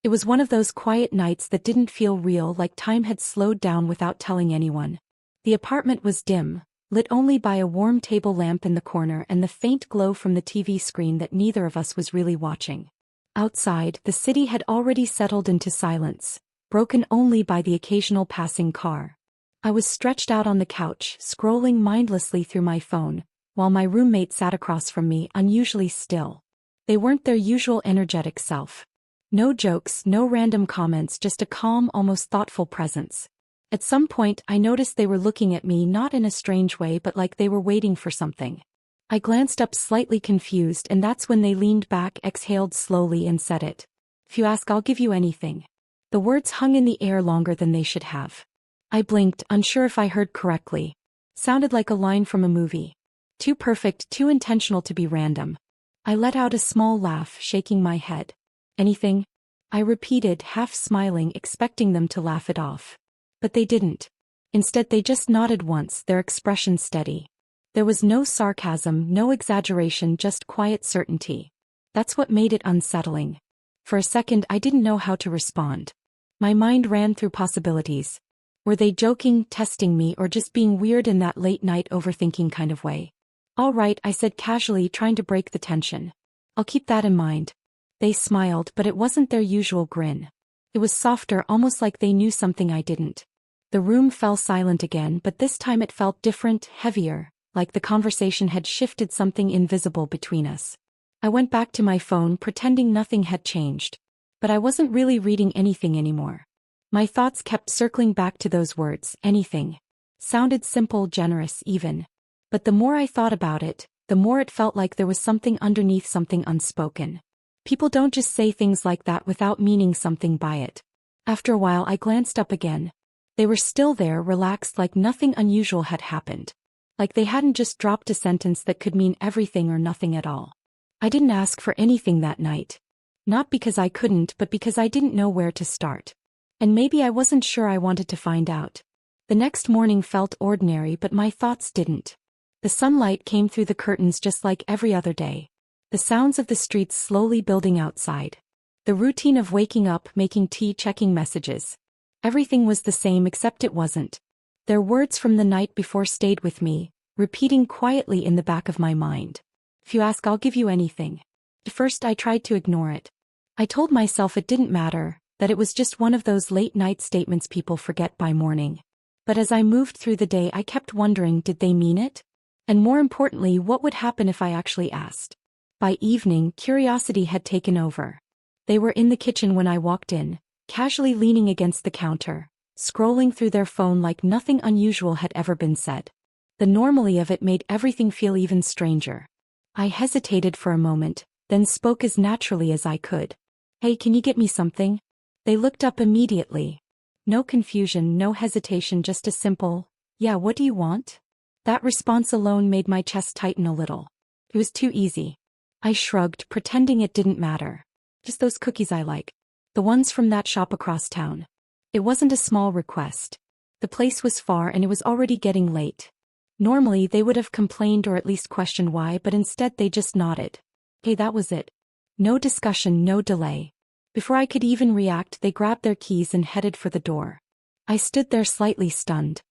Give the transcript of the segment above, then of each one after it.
It was one of those quiet nights that didn't feel real, like time had slowed down without telling anyone. The apartment was dim, lit only by a warm table lamp in the corner and the faint glow from the TV screen that neither of us was really watching. Outside, the city had already settled into silence, broken only by the occasional passing car. I was stretched out on the couch, scrolling mindlessly through my phone, while my roommate sat across from me, unusually still. They weren't their usual energetic self. No jokes, no random comments, just a calm, almost thoughtful presence. At some point, I noticed they were looking at me, not in a strange way but like they were waiting for something. I glanced up slightly confused, and that's when they leaned back, exhaled slowly and said it. "If you ask, I'll give you anything." The words hung in the air longer than they should have. I blinked, unsure if I heard correctly. Sounded like a line from a movie. Too perfect, too intentional to be random. I let out a small laugh, shaking my head. "Anything?" I repeated, half smiling, expecting them to laugh it off. But they didn't. Instead, they just nodded once, their expression steady. There was no sarcasm, no exaggeration, just quiet certainty. That's what made it unsettling. For a second, I didn't know how to respond. My mind ran through possibilities. Were they joking, testing me, or just being weird in that late-night overthinking kind of way? "All right," I said casually, trying to break the tension. "I'll keep that in mind." They smiled, but it wasn't their usual grin. It was softer, almost like they knew something I didn't. The room fell silent again, but this time it felt different, heavier, like the conversation had shifted, something invisible between us. I went back to my phone, pretending nothing had changed. But I wasn't really reading anything anymore. My thoughts kept circling back to those words, anything. Sounded simple, generous even. But the more I thought about it, the more it felt like there was something underneath, something unspoken. People don't just say things like that without meaning something by it. After a while, I glanced up again. They were still there, relaxed, like nothing unusual had happened. Like they hadn't just dropped a sentence that could mean everything or nothing at all. I didn't ask for anything that night. Not because I couldn't, but because I didn't know where to start. And maybe I wasn't sure I wanted to find out. The next morning felt ordinary, but my thoughts didn't. The sunlight came through the curtains just like every other day. The sounds of the streets slowly building outside. The routine of waking up, making tea, checking messages. Everything was the same except it wasn't. Their words from the night before stayed with me, repeating quietly in the back of my mind. "If you ask, I'll give you anything." At first I tried to ignore it. I told myself it didn't matter, that it was just one of those late-night statements people forget by morning. But as I moved through the day, I kept wondering, did they mean it? And more importantly, what would happen if I actually asked? By evening, curiosity had taken over. They were in the kitchen when I walked in, casually leaning against the counter, scrolling through their phone like nothing unusual had ever been said. The normality of it made everything feel even stranger. I hesitated for a moment, then spoke as naturally as I could. "Hey, can you get me something?" They looked up immediately. No confusion, no hesitation, just a simple, "Yeah, what do you want?" That response alone made my chest tighten a little. It was too easy. I shrugged, pretending it didn't matter. "Just those cookies I like. The ones from that shop across town." It wasn't a small request. The place was far and it was already getting late. Normally they would have complained or at least questioned why, but instead they just nodded. Hey, that was it. No discussion, no delay. Before I could even react, they grabbed their keys and headed for the door. I stood there slightly stunned.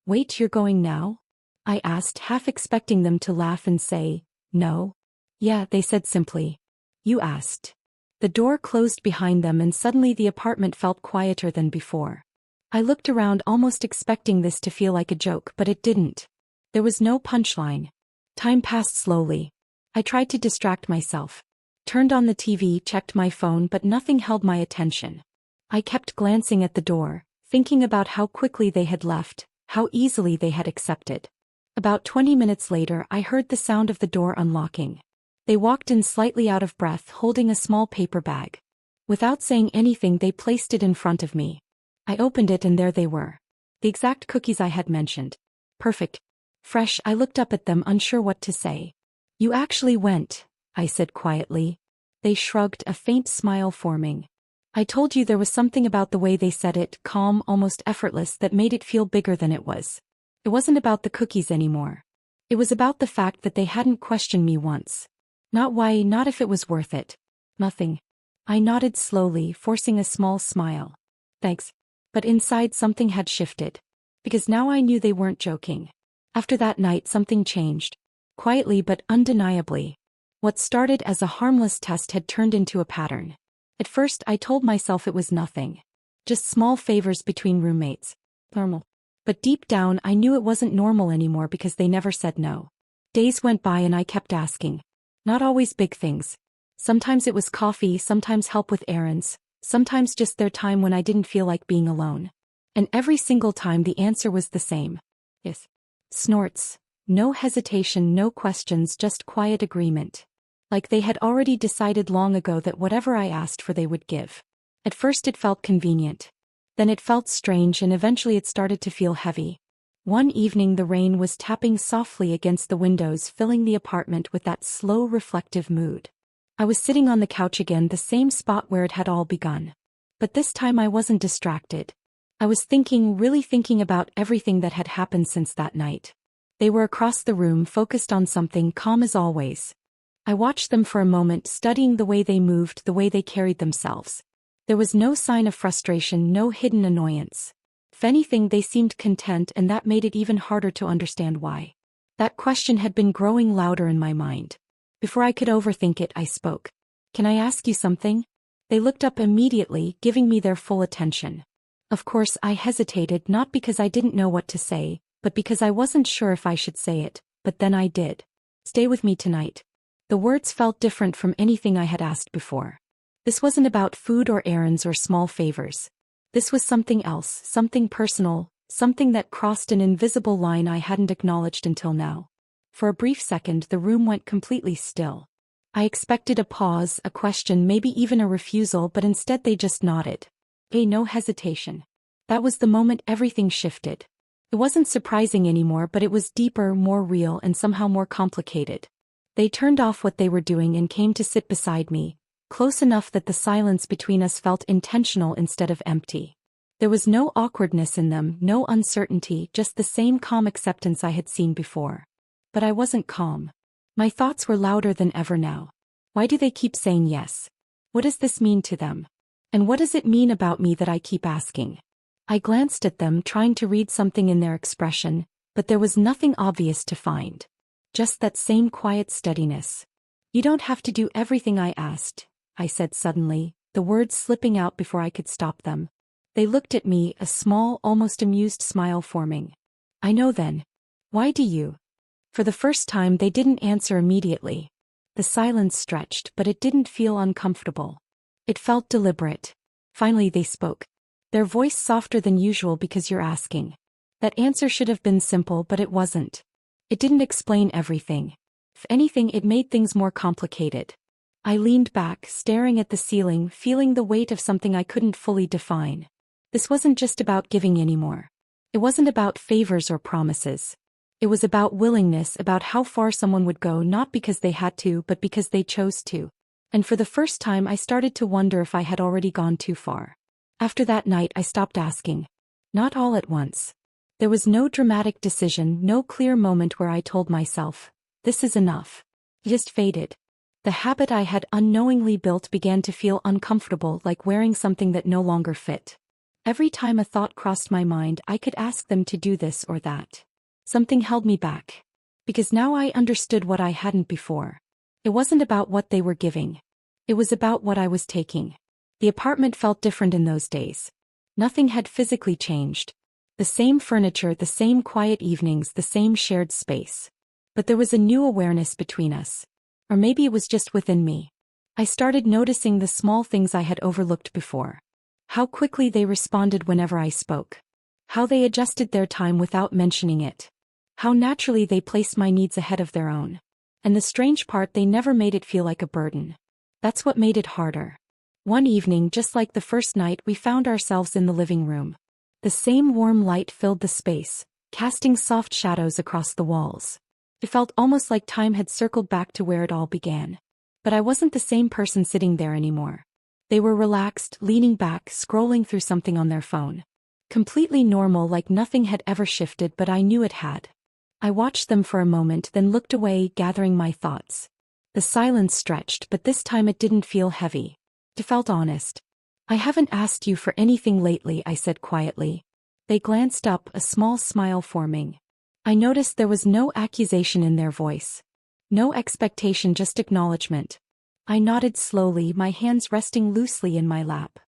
"Wait, you're going now?" I asked, half expecting them to laugh and say, "No." "Yeah," they said simply. "You asked." The door closed behind them and suddenly the apartment felt quieter than before. I looked around, almost expecting this to feel like a joke, but it didn't. There was no punchline. Time passed slowly. I tried to distract myself. Turned on the TV, checked my phone, but nothing held my attention. I kept glancing at the door, thinking about how quickly they had left, how easily they had accepted. About 20 minutes later, I heard the sound of the door unlocking. They walked in slightly out of breath, holding a small paper bag. Without saying anything, they placed it in front of me. I opened it and there they were. The exact cookies I had mentioned. Perfect. Fresh. I looked up at them, unsure what to say. "You actually went," I said quietly. They shrugged, a faint smile forming. "I told you there was something about the way they said it, calm, almost effortless, that made it feel bigger than it was. It wasn't about the cookies anymore. It was about the fact that they hadn't questioned me once. Not why, not if it was worth it. Nothing. I nodded slowly, forcing a small smile. Thanks. But inside something had shifted. Because now I knew they weren't joking. After that night something changed. Quietly but undeniably. What started as a harmless test had turned into a pattern. At first I told myself it was nothing. Just small favors between roommates. Normal. But deep down I knew it wasn't normal anymore because they never said no. Days went by and I kept asking. Not always big things. Sometimes it was coffee, sometimes help with errands, sometimes just their time when I didn't feel like being alone. And every single time the answer was the same. Yes. Snorts. No hesitation, no questions, just quiet agreement. Like they had already decided long ago that whatever I asked for they would give. At first it felt convenient. Then it felt strange and eventually it started to feel heavy. One evening the rain was tapping softly against the windows, filling the apartment with that slow, reflective mood. I was sitting on the couch again, the same spot where it had all begun. But this time I wasn't distracted. I was thinking, really thinking about everything that had happened since that night. They were across the room, focused on something, calm as always. I watched them for a moment, studying the way they moved, the way they carried themselves. There was no sign of frustration, no hidden annoyance. If anything, they seemed content, and that made it even harder to understand why. That question had been growing louder in my mind. Before I could overthink it, I spoke. Can I ask you something? They looked up immediately, giving me their full attention. Of course, I hesitated, not because I didn't know what to say, but because I wasn't sure if I should say it, but then I did. Stay with me tonight. The words felt different from anything I had asked before. This wasn't about food or errands or small favors. This was something else, something personal, something that crossed an invisible line I hadn't acknowledged until now. For a brief second the room went completely still. I expected a pause, a question, maybe even a refusal, but instead they just nodded. No hesitation. That was the moment everything shifted. It wasn't surprising anymore, but it was deeper, more real, and somehow more complicated. They turned off what they were doing and came to sit beside me, close enough that the silence between us felt intentional instead of empty. There was no awkwardness in them, no uncertainty, just the same calm acceptance I had seen before. But I wasn't calm. My thoughts were louder than ever now. Why do they keep saying yes? What does this mean to them? And what does it mean about me that I keep asking? I glanced at them, trying to read something in their expression, but there was nothing obvious to find. Just that same quiet steadiness. You don't have to do everything I asked, I said suddenly, the words slipping out before I could stop them. They looked at me, a small, almost amused smile forming. I know then. Why do you? For the first time they didn't answer immediately. The silence stretched, but it didn't feel uncomfortable. It felt deliberate. Finally they spoke. Their voice softer than usual. Because you're asking. That answer should have been simple, but it wasn't. It didn't explain everything. If anything, it made things more complicated. I leaned back, staring at the ceiling, feeling the weight of something I couldn't fully define. This wasn't just about giving anymore. It wasn't about favors or promises. It was about willingness, about how far someone would go, not because they had to, but because they chose to. And for the first time I started to wonder if I had already gone too far. After that night I stopped asking. Not all at once. There was no dramatic decision, no clear moment where I told myself, this is enough. It just faded. The habit I had unknowingly built began to feel uncomfortable, like wearing something that no longer fit. Every time a thought crossed my mind, I could ask them to do this or that. Something held me back. Because now I understood what I hadn't before. It wasn't about what they were giving. It was about what I was taking. The apartment felt different in those days. Nothing had physically changed. The same furniture, the same quiet evenings, the same shared space. But there was a new awareness between us. Or maybe it was just within me. I started noticing the small things I had overlooked before. How quickly they responded whenever I spoke. How they adjusted their time without mentioning it. How naturally they placed my needs ahead of their own. And the strange part, they never made it feel like a burden. That's what made it harder. One evening, just like the first night, we found ourselves in the living room. The same warm light filled the space, casting soft shadows across the walls. It felt almost like time had circled back to where it all began. But I wasn't the same person sitting there anymore. They were relaxed, leaning back, scrolling through something on their phone. Completely normal, like nothing had ever shifted, but I knew it had. I watched them for a moment, then looked away, gathering my thoughts. The silence stretched, but this time it didn't feel heavy. It felt honest. I haven't asked you for anything lately, I said quietly. They glanced up, a small smile forming. I noticed there was no accusation in their voice. No expectation, just acknowledgement. I nodded slowly, my hands resting loosely in my lap.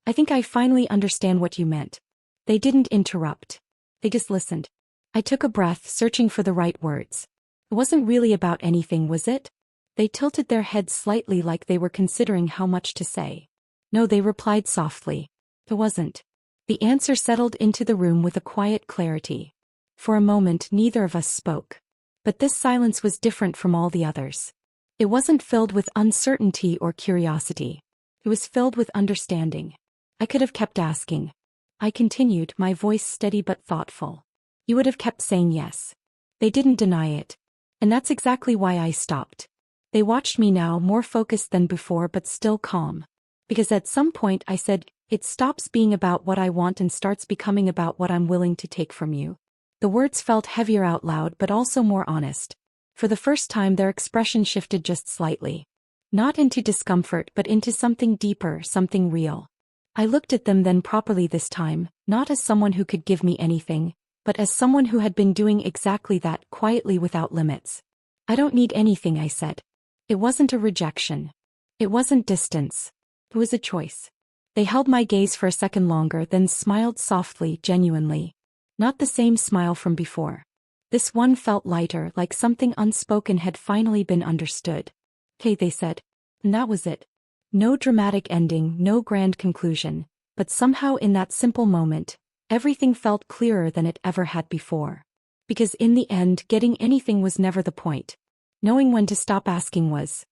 I think I finally understand what you meant. They didn't interrupt. They just listened. I took a breath, searching for the right words. It wasn't really about anything, was it? They tilted their heads slightly like they were considering how much to say. No, they replied softly. It wasn't. The answer settled into the room with a quiet clarity. For a moment, neither of us spoke. But this silence was different from all the others. It wasn't filled with uncertainty or curiosity. It was filled with understanding. I could have kept asking. I continued, my voice steady but thoughtful. You would have kept saying yes. They didn't deny it. And that's exactly why I stopped. They watched me now, more focused than before but still calm. Because at some point I said, it stops being about what I want and starts becoming about what I'm willing to take from you. The words felt heavier out loud but also more honest. For the first time their expression shifted just slightly. Not into discomfort but into something deeper, something real. I looked at them then properly this time, not as someone who could give me anything, but as someone who had been doing exactly that, quietly without limits. I don't need anything, I said. It wasn't a rejection. It wasn't distance. It was a choice. They held my gaze for a second longer, then smiled softly, genuinely. Not the same smile from before. This one felt lighter, like something unspoken had finally been understood. Okay, they said. And that was it. No dramatic ending, no grand conclusion, but somehow in that simple moment, everything felt clearer than it ever had before. Because in the end, getting anything was never the point. Knowing when to stop asking was.